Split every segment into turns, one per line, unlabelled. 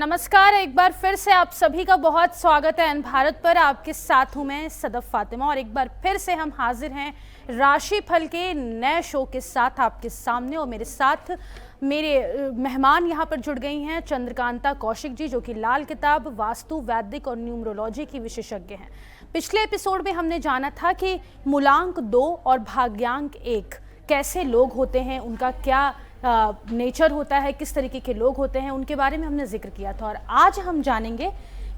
नमस्कार, एक बार फिर से आप सभी का बहुत स्वागत है एन भारत पर। आपके साथ हूं मैं सदफ फातिमा और एक बार फिर से हम हाजिर हैं राशिफल के नए शो के साथ आपके सामने। और मेरे साथ मेरे मेहमान यहाँ पर जुड़ गई हैं चंद्रकांता कौशिक जी, जो कि लाल किताब, वास्तु, वैदिक और न्यूमरोलॉजी की विशेषज्ञ हैं। पिछले एपिसोड में हमने जाना था कि मूलांक 2 और भाग्यांक 1 कैसे लोग होते हैं, उनका क्या नेचर होता है, किस तरीके के लोग होते हैं, उनके बारे में हमने जिक्र किया था। और आज हम जानेंगे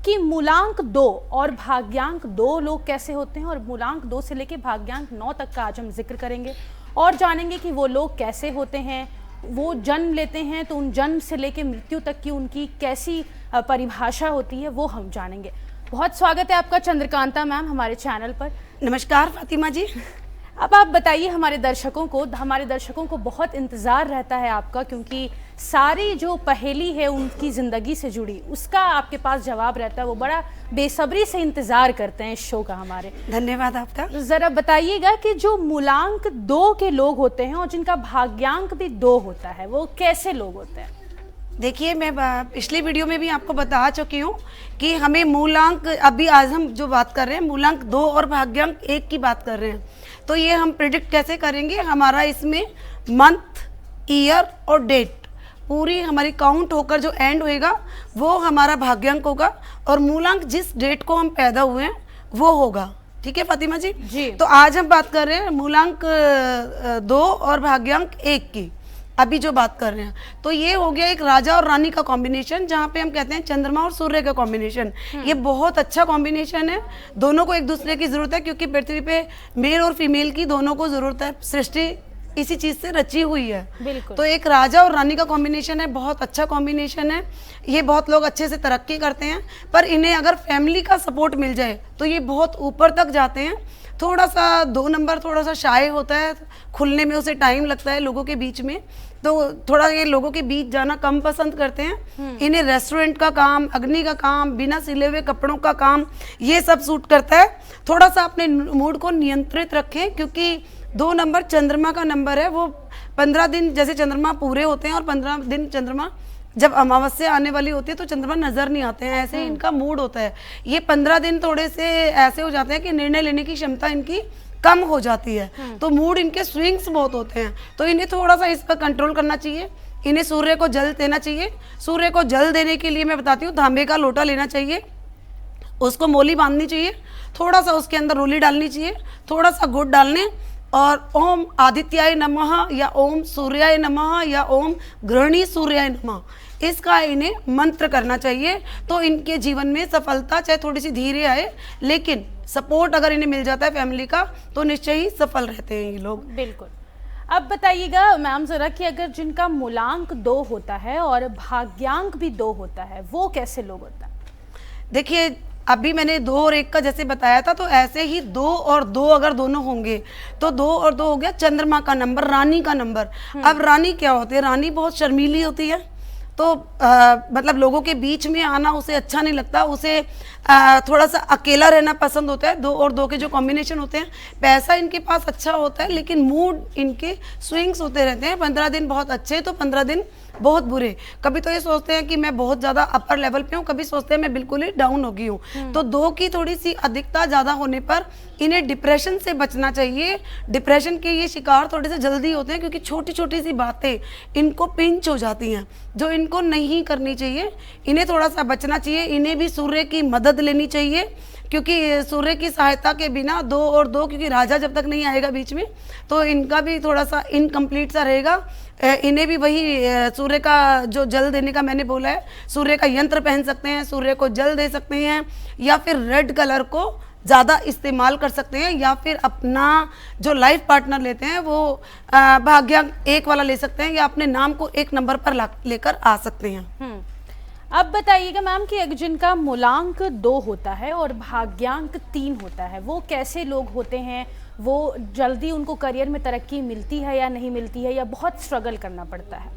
कि मूलांक 2 और भाग्यांक 2 लोग कैसे होते हैं, और मूलांक 2 से लेके भाग्यांक 9 तक का आज हम जिक्र करेंगे और जानेंगे कि वो लोग कैसे होते हैं। वो जन्म लेते हैं तो उन जन्म से लेके मृत्यु तक की उनकी कैसी परिभाषा होती है, वो हम जानेंगे। बहुत स्वागत है आपका चंद्रकांता मैम हमारे चैनल पर।
नमस्कार फातिमा जी।
अब आप बताइए, हमारे दर्शकों को बहुत इंतज़ार रहता है आपका, क्योंकि सारी जो पहेली है उनकी ज़िंदगी से जुड़ी, उसका आपके पास जवाब रहता है। वो बड़ा बेसब्री से इंतज़ार करते हैं इस शो का हमारे।
धन्यवाद आपका।
ज़रा बताइएगा कि जो मूलांक 2 के लोग होते हैं और जिनका भाग्यांक भी 2 होता है, वो कैसे लोग होते हैं?
देखिए, मैं पिछली वीडियो में भी आपको बता चुकी हूँ कि हमें मूलांक, अभी आज हम जो बात कर रहे हैं मूलांक 2 और भाग्यांक 1 की बात कर रहे हैं। तो ये हम प्रिडिक्ट कैसे करेंगे? हमारा इसमें मंथ, ईयर और डेट पूरी हमारी काउंट होकर जो एंड होएगा वो हमारा भाग्यांक होगा, और मूलांक जिस डेट को हम पैदा हुए हैं वो होगा। ठीक है फातिमा जी?
जी।
तो आज हम बात कर रहे हैं मूलांक 2 और भाग्यांक 1 की। अभी जो बात कर रहे हैं तो ये हो गया एक राजा और रानी का कॉम्बिनेशन, जहाँ पे हम कहते हैं चंद्रमा और सूर्य का कॉम्बिनेशन। ये बहुत अच्छा कॉम्बिनेशन है। दोनों को एक दूसरे की जरूरत है, क्योंकि पृथ्वी पे मेल और फीमेल की दोनों को जरूरत है। सृष्टि इसी चीज से रची हुई है।
बिल्कुल।
तो एक राजा और रानी का कॉम्बिनेशन है, बहुत अच्छा कॉम्बिनेशन है। ये बहुत लोग अच्छे से तरक्की करते हैं, पर इन्हें अगर फैमिली का सपोर्ट मिल जाए तो ये बहुत ऊपर तक जाते हैं। थोड़ा सा 2 नंबर थोड़ा सा शाय होता है, खुलने में उसे टाइम लगता है लोगों के बीच में, तो थोड़ा ये लोगों के बीच जाना कम पसंद करते हैं। इन्हें रेस्टोरेंट का काम, अग्नि का काम, बिना सिले हुए कपड़ों का काम, ये सब सूट करता है। थोड़ा सा अपने मूड को नियंत्रित रखें, क्योंकि 2 नंबर चंद्रमा का नंबर है। वो 15 दिन जैसे चंद्रमा पूरे होते हैं और 15 दिन चंद्रमा जब अमावस्या आने वाली होती है तो चंद्रमा नजर नहीं आते हैं, ऐसे इनका मूड होता है। ये 15 दिन थोड़े से ऐसे हो जाते हैं कि निर्णय लेने की क्षमता इनकी कम हो जाती है, तो मूड इनके स्विंग्स बहुत होते हैं। तो इन्हें थोड़ा सा इस पर कंट्रोल करना चाहिए। इन्हें सूर्य को जल देना चाहिए। सूर्य को जल देने के लिए मैं बताती हूँ, तांबे का लोटा लेना चाहिए, उसको मोली बांधनी चाहिए, थोड़ा सा उसके अंदर रोली डालनी चाहिए, थोड़ा सा गुड़ डालने, और ओम आदित्याय नमः या ओम सूर्याय नमः या ओम गृहिणी सूर्याय नमः, इसका इन्हें मंत्र करना चाहिए। तो इनके जीवन में सफलता चाहे थोड़ी सी धीरे आए, लेकिन सपोर्ट अगर इन्हें मिल जाता है फैमिली का तो निश्चय ही सफल रहते हैं ये लोग।
बिल्कुल। अब बताइएगा मैम ज़रा कि अगर जिनका मूलांक 2 होता है और भाग्यांक भी 2 होता है, वो कैसे लोग होता है?
देखिए, अभी मैंने 2 और 1 का जैसे बताया था, तो ऐसे ही 2 और 2 अगर दोनों होंगे तो 2 और 2 हो गया चंद्रमा का नंबर, रानी का नंबर। अब रानी क्या होती है? रानी बहुत शर्मीली होती है, तो मतलब लोगों के बीच में आना उसे अच्छा नहीं लगता, उसे थोड़ा सा अकेला रहना पसंद होता है। 2 और 2 के जो कॉम्बिनेशन होते हैं, पैसा इनके पास अच्छा होता है, लेकिन मूड इनके स्विंग्स होते रहते हैं। 15 दिन बहुत अच्छे तो 15 दिन बहुत बुरे। कभी तो ये सोचते हैं कि मैं बहुत ज़्यादा अपर लेवल पे हूँ, कभी सोचते हैं मैं बिल्कुल ही डाउन हो गई हूँ। तो 2 की थोड़ी सी अधिकता ज़्यादा होने पर इन्हें डिप्रेशन से बचना चाहिए। डिप्रेशन के ये शिकार थोड़े से जल्दी होते हैं, क्योंकि छोटी छोटी सी बातें इनको पिंच हो जाती हैं, जो इनको नहीं करनी चाहिए। इन्हें थोड़ा सा बचना चाहिए। इन्हें भी सूर्य की मदद लेनी चाहिए, क्योंकि सूर्य की सहायता के बिना 2 और 2, क्योंकि राजा जब तक नहीं आएगा बीच में तो इनका भी थोड़ा सा इनकम्प्लीट सा रहेगा। इन्हें भी वही सूर्य का जो जल देने का मैंने बोला है, सूर्य का यंत्र पहन सकते हैं, सूर्य को जल दे सकते हैं, या फिर रेड कलर को ज़्यादा इस्तेमाल कर सकते हैं, या फिर अपना जो लाइफ पार्टनर लेते हैं वो भाग्यांक 1 वाला ले सकते हैं, या अपने नाम को 1 नंबर पर लेकर आ सकते हैं।
अब बताइएगा मैम कि जिनका मूलांक 2 होता है और भाग्यांक 3 होता है, वो कैसे लोग होते हैं? वो जल्दी उनको करियर में तरक्की मिलती है या नहीं मिलती है, या बहुत स्ट्रगल करना पड़ता है?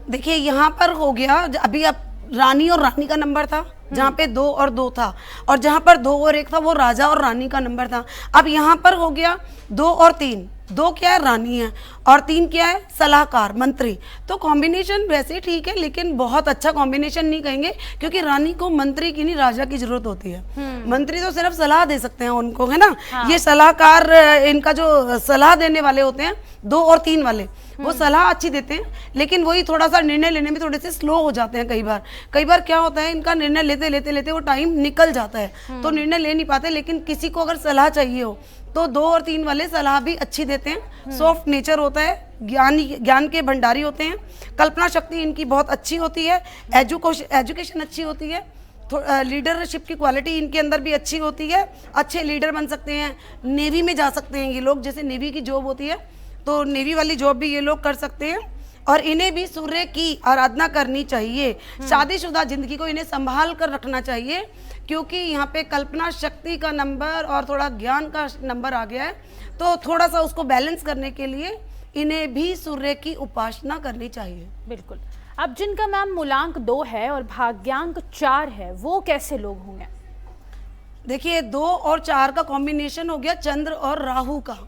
देखिए, यहाँ पर हो गया, अभी अब रानी और रानी का नंबर था, जहाँ पे 2 और 2 था, और जहाँ पर 2 और 1 था वो राजा और रानी का नंबर था। अब यहाँ पर हो गया 2 और 3, 2 क्या है रानी है, और 3 क्या है सलाहकार मंत्री। तो कॉम्बिनेशन वैसे ठीक है, लेकिन बहुत अच्छा कॉम्बिनेशन नहीं कहेंगे, क्योंकि रानी को मंत्री की नहीं राजा की जरूरत होती है। मंत्री तो सिर्फ सलाह दे सकते हैं उनको, है ना। हाँ। ये सलाहकार, इनका जो सलाह देने वाले होते हैं 2 और 3 वाले, वो सलाह अच्छी देते हैं, लेकिन वही थोड़ा सा निर्णय लेने में थोड़े से स्लो हो जाते हैं। कई बार क्या होता है, इनका निर्णय लेते लेते लेते वो टाइम निकल जाता है, तो निर्णय ले नहीं पाते। लेकिन किसी को अगर सलाह चाहिए हो तो 2 और 3 वाले सलाह भी अच्छी देते हैं। सॉफ्ट नेचर होता है, ज्ञान के भंडारी होते हैं, कल्पना शक्ति इनकी बहुत अच्छी होती है, एजुकेशन अच्छी होती है, लीडरशिप की क्वालिटी इनके अंदर भी अच्छी होती है, अच्छे लीडर बन सकते हैं। नेवी में जा सकते हैं ये लोग, जैसे नेवी की जॉब होती है तो नेवी वाली जॉब भी ये लोग कर सकते हैं। और इन्हें भी सूर्य की आराधना करनी चाहिए। शादीशुदा जिंदगी को इन्हें संभाल कर रखना चाहिए, क्योंकि यहाँ पे कल्पना शक्ति का नंबर और थोड़ा ज्ञान का नंबर आ गया है, तो थोड़ा सा उसको बैलेंस करने के लिए इन्हें भी सूर्य की उपासना करनी चाहिए।
बिल्कुल। अब जिनका मैम मूलांक 2 है और भाग्यांक 4 है, वो कैसे लोग होंगे?
देखिए 2 और 4 का कॉम्बिनेशन हो गया चंद्र और राहु का।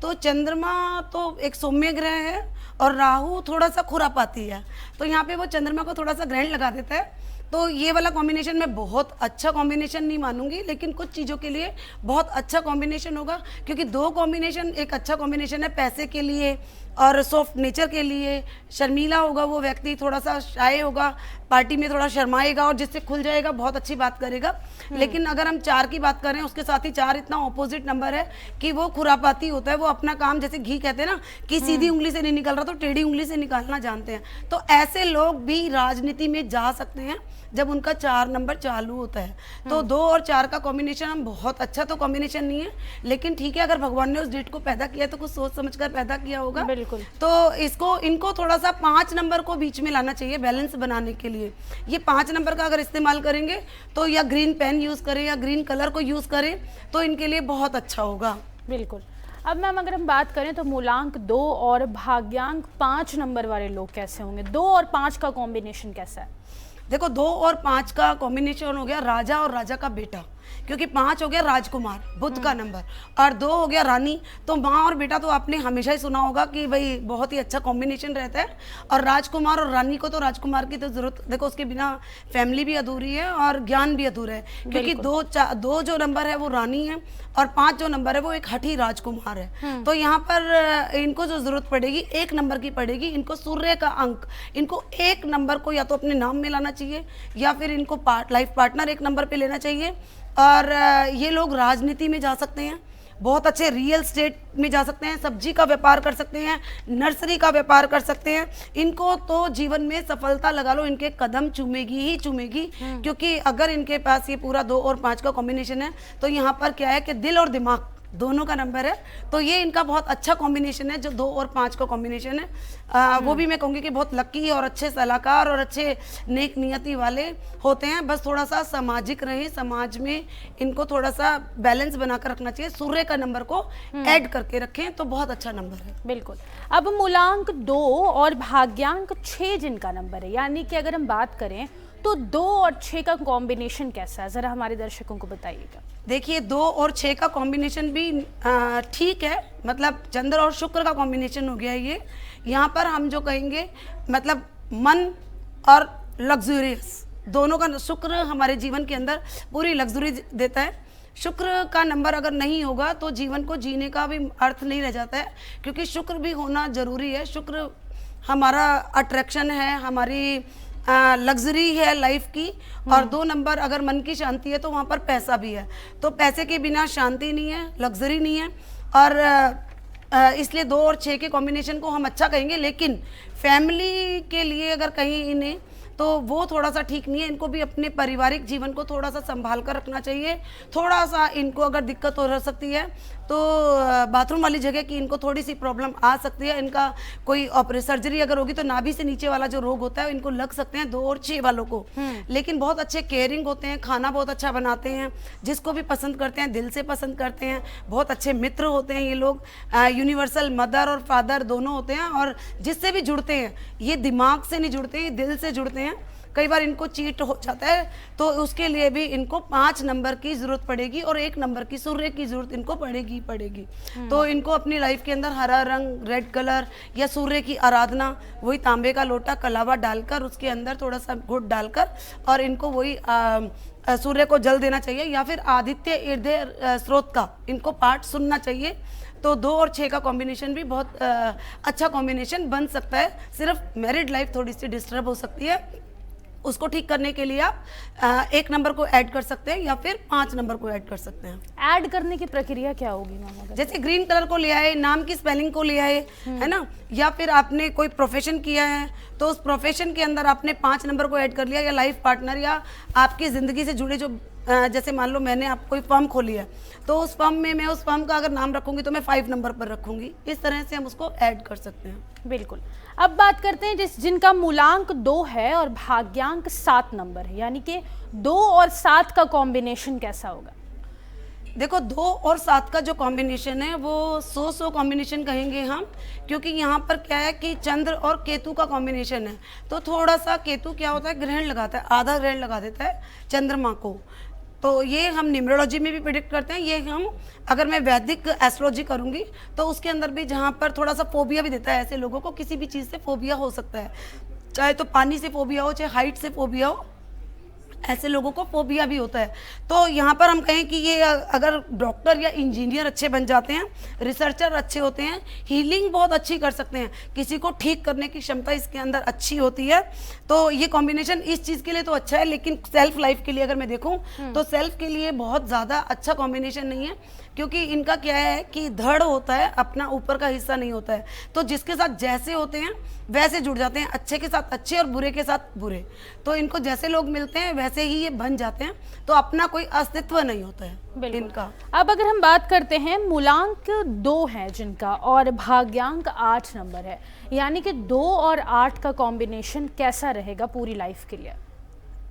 तो चंद्रमा तो एक सौम्य ग्रह है और राहु थोड़ा सा खुरापाती है, तो यहाँ पे वो चंद्रमा को थोड़ा सा ग्रहण लगा देता है। तो ये वाला कॉम्बिनेशन मैं बहुत अच्छा कॉम्बिनेशन नहीं मानूंगी, लेकिन कुछ चीज़ों के लिए बहुत अच्छा कॉम्बिनेशन होगा, क्योंकि 2 कॉम्बिनेशन एक अच्छा कॉम्बिनेशन है पैसे के लिए और सॉफ्ट नेचर के लिए। शर्मीला होगा वो व्यक्ति, थोड़ा सा शाय होगा, पार्टी में थोड़ा शर्माएगा और जिससे खुल जाएगा, बहुत अच्छी बात करेगा। लेकिन अगर हम 4 की बात करें, उसके साथ ही 4 इतना ऑपोजिट नंबर है कि वो खुरापाती होता है। वो अपना काम, जैसे घी कहते हैं ना कि सीधी उंगली से नहीं निकल रहा तो टेढ़ी उंगली से निकालना जानते हैं। तो ऐसे लोग भी राजनीति में जा सकते हैं जब उनका 4 नंबर चालू होता है। तो 2 और 4 का कॉम्बिनेशन हम बहुत अच्छा तो कॉम्बिनेशन नहीं है, लेकिन ठीक है, अगर भगवान ने उस डेट को पैदा किया तो कुछ सोच समझ कर पैदा किया होगा।
बिल्कुल।
तो इनको थोड़ा सा 5 नंबर को बीच में लाना चाहिए बैलेंस बनाने के लिए। ये 5 नंबर का अगर इस्तेमाल करेंगे तो या ग्रीन पेन यूज़ करें या ग्रीन कलर को यूज़ करें तो इनके लिए बहुत अच्छा होगा।
बिल्कुल। अब मैम अगर हम बात करें तो मूलांक 2 और भाग्यांक 5 नंबर वाले लोग कैसे होंगे? 2 और 5 का कॉम्बिनेशन कैसा है?
देखो 2 और 5 का कॉम्बिनेशन हो गया राजा और राजा का बेटा, क्योंकि 5 हो गया राजकुमार बुध का नंबर और 2 हो गया रानी। तो माँ और बेटा तो आपने हमेशा ही सुना होगा कि भाई बहुत ही अच्छा कॉम्बिनेशन रहता है। और राजकुमार और रानी को तो राजकुमार की तो जरूरत, देखो उसके बिना फैमिली भी अधूरी है और ज्ञान भी अधूरा है, क्योंकि 2 जो नंबर है वो रानी है और 5 जो नंबर है वो एक हठी राजकुमार है। तो यहाँ पर इनको जो जरूरत पड़ेगी 1 नंबर की पड़ेगी। इनको सूर्य का अंक, इनको 1 नंबर को या तो अपने नाम में लाना चाहिए या फिर इनको लाइफ पार्टनर 1 नंबर पे लेना चाहिए। और ये लोग राजनीति में जा सकते हैं, बहुत अच्छे रियल एस्टेट में जा सकते हैं, सब्जी का व्यापार कर सकते हैं, नर्सरी का व्यापार कर सकते हैं। इनको तो जीवन में सफलता लगा लो, इनके कदम चूमेगी ही चूमेगी, क्योंकि अगर इनके पास ये पूरा 2 और 5 का कॉम्बिनेशन है तो यहाँ पर क्या है कि दिल और दिमाग दोनों का नंबर है। तो ये इनका बहुत अच्छा कॉम्बिनेशन है जो 2 और 5 का कॉम्बिनेशन है। वो भी मैं कहूँगी कि बहुत लकी और अच्छे सलाहकार और अच्छे नेक नियति वाले होते हैं। बस थोड़ा सा सामाजिक रहें, समाज में इनको थोड़ा सा बैलेंस बनाकर रखना चाहिए। सूर्य का नंबर को ऐड करके रखें तो बहुत अच्छा नंबर है।
बिल्कुल। अब मूलांक 2 और भाग्यांक 6 जिनका नंबर है, यानी कि अगर हम बात करें तो 2 और 6 का कॉम्बिनेशन कैसा है, जरा हमारे दर्शकों को बताइएगा।
देखिए 2 और 6 का कॉम्बिनेशन भी ठीक है, मतलब चंद्र और शुक्र का कॉम्बिनेशन हो गया ये। यहाँ पर हम जो कहेंगे मतलब मन और लग्जूरियस दोनों का, शुक्र हमारे जीवन के अंदर पूरी लग्जरी देता है। शुक्र का नंबर अगर नहीं होगा तो जीवन को जीने का भी अर्थ नहीं रह जाता है, क्योंकि शुक्र भी होना जरूरी है। शुक्र हमारा अट्रैक्शन है, हमारी लग्जरी है लाइफ की। और 2 नंबर अगर मन की शांति है तो वहाँ पर पैसा भी है। तो पैसे के बिना शांति नहीं है, लग्जरी नहीं है। और इसलिए 2 और 6 के कॉम्बिनेशन को हम अच्छा कहेंगे, लेकिन फैमिली के लिए अगर कहीं इन्हें तो वो थोड़ा सा ठीक नहीं है। इनको भी अपने पारिवारिक जीवन को थोड़ा सा संभाल कर रखना चाहिए। थोड़ा सा इनको अगर दिक्कत हो सकती है तो बाथरूम वाली जगह की इनको थोड़ी सी प्रॉब्लम आ सकती है। इनका कोई सर्जरी अगर होगी तो नाभि से नीचे वाला जो रोग होता है इनको लग सकते हैं 2 और 6 वालों को। लेकिन बहुत अच्छे केयरिंग होते हैं, खाना बहुत अच्छा बनाते हैं, जिसको भी पसंद करते हैं दिल से पसंद करते हैं। बहुत अच्छे मित्र होते हैं ये लोग, यूनिवर्सल मदर और फादर दोनों होते हैं। और जिससे भी जुड़ते हैं ये दिमाग से नहीं जुड़ते, ये दिल से जुड़ते हैं। कई बार इनको चीट हो जाता है, तो उसके लिए भी इनको 5 नंबर की जरूरत पड़ेगी और 1 नंबर की सूर्य की जरूरत इनको पड़ेगी। तो इनको अपनी लाइफ के अंदर हरा रंग, रेड कलर या सूर्य की आराधना, वही तांबे का लोटा कलावा डालकर उसके अंदर थोड़ा सा गुड़ डालकर और इनको वही सूर्य को जल देना चाहिए, या फिर आदित्य हृदय स्रोत का इनको पाठ सुनना चाहिए। तो 2 और 6 का कॉम्बिनेशन भी बहुत अच्छा कॉम्बिनेशन बन सकता है। सिर्फ मैरिड लाइफ थोड़ी सी डिस्टर्ब हो सकती है, उसको ठीक करने के लिए आप 1 नंबर को ऐड कर सकते हैं या फिर 5 नंबर को ऐड कर सकते हैं।
ऐड करने की प्रक्रिया क्या होगी मैम?
जैसे ग्रीन कलर को ले आए, नाम की स्पेलिंग को ले आए, है ना, या फिर आपने कोई प्रोफेशन किया है तो उस प्रोफेशन के अंदर आपने 5 नंबर को ऐड कर लिया, या लाइफ पार्टनर या आपकी ज़िंदगी से जुड़े जो जैसे मान लो मैंने आप कोई फर्म खोली है तो उस फर्म में मैं उस फर्म का अगर नाम रखूंगी तो मैं 5 नंबर पर रखूंगी। इस तरह से हम उसको ऐड कर सकते हैं।
बिल्कुल। अब बात करते हैं जिनका मूलांक 2 है और भाग्यांक 7 नंबर है, यानी कि 2 और 7 का कॉम्बिनेशन कैसा होगा?
देखो 2 और 7 का जो कॉम्बिनेशन है वो 100 कॉम्बिनेशन कहेंगे हम, क्योंकि यहाँ पर क्या है कि चंद्र और केतु का कॉम्बिनेशन है। तो थोड़ा सा केतु क्या होता है, ग्रहण लगाता है, आधा ग्रहण लगा देता है चंद्रमा को। तो ये हम न्यूमरोलॉजी में भी प्रिडिक्ट करते हैं, ये हम अगर मैं वैदिक एस्ट्रोलॉजी करूँगी तो उसके अंदर भी जहाँ पर थोड़ा सा फोबिया भी देता है। ऐसे लोगों को किसी भी चीज़ से फोबिया हो सकता है, चाहे तो पानी से फोबिया हो, चाहे हाइट से फोबिया हो, ऐसे लोगों को फोबिया भी होता है। तो यहाँ पर हम कहें कि ये अगर डॉक्टर या इंजीनियर अच्छे बन जाते हैं, रिसर्चर अच्छे होते हैं, हीलिंग बहुत अच्छी कर सकते हैं, किसी को ठीक करने की क्षमता इसके अंदर अच्छी होती है। तो ये कॉम्बिनेशन इस चीज़ के लिए तो अच्छा है, लेकिन सेल्फ लाइफ के लिए अगर मैं देखूँ तो सेल्फ के लिए बहुत ज़्यादा अच्छा कॉम्बिनेशन नहीं है, क्योंकि इनका क्या है कि धड़ होता है, अपना ऊपर का हिस्सा नहीं होता है। तो जिसके साथ जैसे होते हैं वैसे जुड़ जाते हैं, अच्छे के साथ अच्छे और बुरे के साथ बुरे। तो इनको जैसे लोग मिलते हैं वैसे ही ये बन जाते हैं, तो अपना कोई अस्तित्व नहीं होता है इनका।
अब अगर हम बात करते हैं मूलांक 2 है जिनका और भाग्यांक 8 नंबर है, यानी कि 2 और 8 का कॉम्बिनेशन कैसा रहेगा पूरी लाइफ के लिए?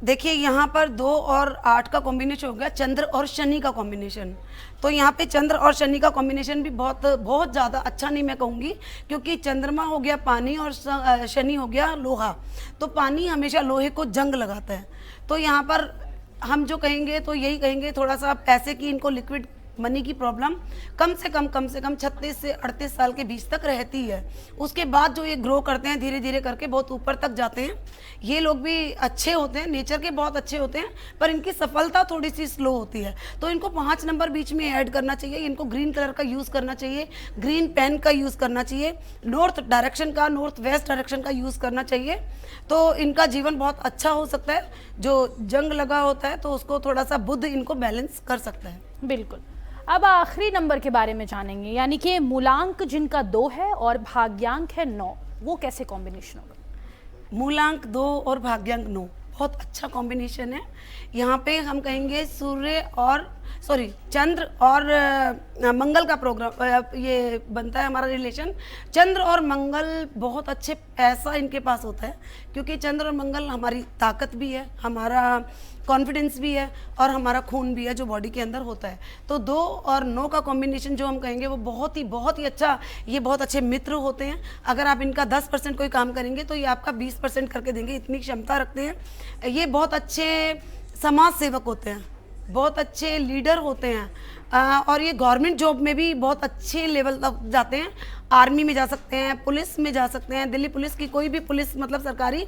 देखिए यहाँ पर 2 और 8 का कॉम्बिनेशन हो गया चंद्र और शनि का कॉम्बिनेशन। तो यहाँ पे चंद्र और शनि का कॉम्बिनेशन भी बहुत ज़्यादा अच्छा नहीं मैं कहूँगी, क्योंकि चंद्रमा हो गया पानी और शनि हो गया लोहा। तो पानी हमेशा लोहे को जंग लगाता है। तो यहाँ पर हम जो कहेंगे तो यही कहेंगे, थोड़ा सा पैसे की इनको लिक्विड मनी की प्रॉब्लम कम से कम 36 से 38 साल के बीच तक रहती है। उसके बाद जो ये ग्रो करते हैं धीरे धीरे करके बहुत ऊपर तक जाते हैं। ये लोग भी अच्छे होते हैं, नेचर के बहुत अच्छे होते हैं, पर इनकी सफलता थोड़ी सी स्लो होती है। तो इनको 5 नंबर बीच में ऐड करना चाहिए। इनको ग्रीन कलर का यूज़ करना चाहिए, ग्रीन पेन का यूज़ करना चाहिए, नॉर्थ डायरेक्शन का, नॉर्थ वेस्ट डायरेक्शन का यूज़ करना चाहिए। तो इनका जीवन बहुत अच्छा हो सकता है। जो जंग लगा होता है तो उसको थोड़ा सा बुध इनको बैलेंस कर सकता है।
बिल्कुल। अब आखिरी नंबर के बारे में जानेंगे, यानी कि मूलांक जिनका 2 है और भाग्यांक है 9, वो कैसे कॉम्बिनेशन होगा?
मूलांक 2 और भाग्यांक 9 बहुत अच्छा कॉम्बिनेशन है। यहाँ पे हम कहेंगे चंद्र और मंगल का प्रोग्राम ये बनता है हमारा रिलेशन। चंद्र और मंगल बहुत अच्छे पैसा इनके पास होता है, क्योंकि चंद्र और मंगल हमारी ताकत भी है, हमारा कॉन्फिडेंस भी है और हमारा खून भी है जो बॉडी के अंदर होता है। तो 2 और 9 का कॉम्बिनेशन जो हम कहेंगे वो बहुत ही अच्छा, ये बहुत अच्छे मित्र होते हैं। अगर आप इनका 10% कोई काम करेंगे तो ये आपका 20% करके देंगे, इतनी क्षमता रखते हैं। ये बहुत अच्छे समाज सेवक होते हैं, बहुत अच्छे लीडर होते हैं, और ये गवर्नमेंट जॉब में भी बहुत अच्छे लेवल तक जाते हैं। आर्मी में जा सकते हैं, पुलिस में जा सकते हैं, दिल्ली पुलिस की कोई भी पुलिस मतलब सरकारी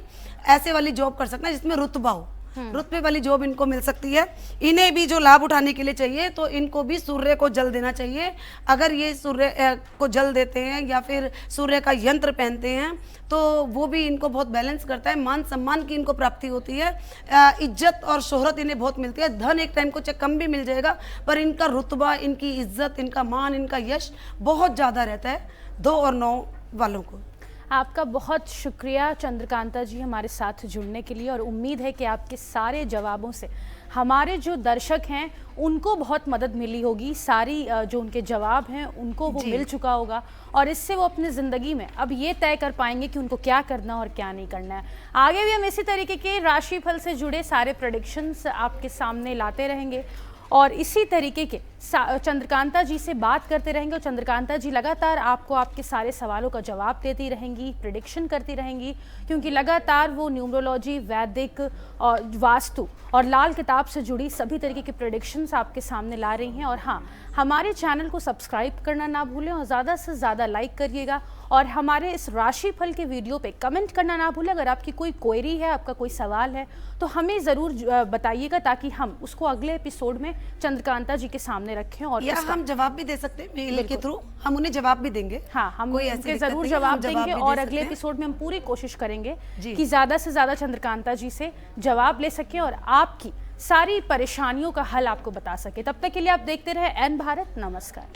ऐसे वाली जॉब कर सकते हैं जिसमें रुतबा हो, रुतबे वाली जॉब इनको मिल सकती है। इन्हें भी जो लाभ उठाने के लिए चाहिए तो इनको भी सूर्य को जल देना चाहिए। अगर ये सूर्य को जल देते हैं या फिर सूर्य का यंत्र पहनते हैं तो वो भी इनको बहुत बैलेंस करता है। मान सम्मान की इनको प्राप्ति होती है, इज्जत और शोहरत इन्हें बहुत मिलती है। धन एक टाइम को चाहे कम भी मिल जाएगा, पर इनका रुतबा, इनकी इज्जत, इनका मान, इनका यश बहुत ज़्यादा रहता है 2 और 9 वालों को।
आपका बहुत शुक्रिया चंद्रकांता जी हमारे साथ जुड़ने के लिए, और उम्मीद है कि आपके सारे जवाबों से हमारे जो दर्शक हैं उनको बहुत मदद मिली होगी। सारी जो उनके जवाब हैं उनको वो मिल चुका होगा, और इससे वो अपनी ज़िंदगी में अब ये तय कर पाएंगे कि उनको क्या करना और क्या नहीं करना है। आगे भी हम इसी तरीके के राशिफल से जुड़े सारे प्रेडिक्शंस आपके सामने लाते रहेंगे और इसी तरीके के चंद्रकांता जी से बात करते रहेंगे और चंद्रकांता जी लगातार आपको आपके सारे सवालों का जवाब देती रहेंगी, प्रिडिक्शन करती रहेंगी, क्योंकि लगातार वो न्यूमरोलॉजी, वैदिक और वास्तु और लाल किताब से जुड़ी सभी तरीके की प्रिडिक्शंस आपके सामने ला रही हैं। और हाँ, हमारे चैनल को सब्सक्राइब करना ना भूलें और ज़्यादा से ज़्यादा लाइक करिएगा और हमारे इस राशिफल के वीडियो पे कमेंट करना ना भूलें। अगर आपकी कोई क्वेरी है, आपका कोई सवाल है तो हमें ज़रूर बताइएगा, ताकि हम उसको अगले एपिसोड में चंद्रकांता जी के सामने रखें और
या हम जवाब भी दे सकते हैं मेल के थ्रू, हम उन्हें जवाब भी देंगे।
हाँ, हम
कोई
उनके जरूर जवाब देंगे और अगले एपिसोड में हम पूरी कोशिश करेंगे कि ज़्यादा से ज़्यादा चंद्रकांता जी से जवाब ले सकें और आपकी सारी परेशानियों का हल आपको बता सके। तब तक के लिए आप देखते रहे एन भारत। नमस्कार।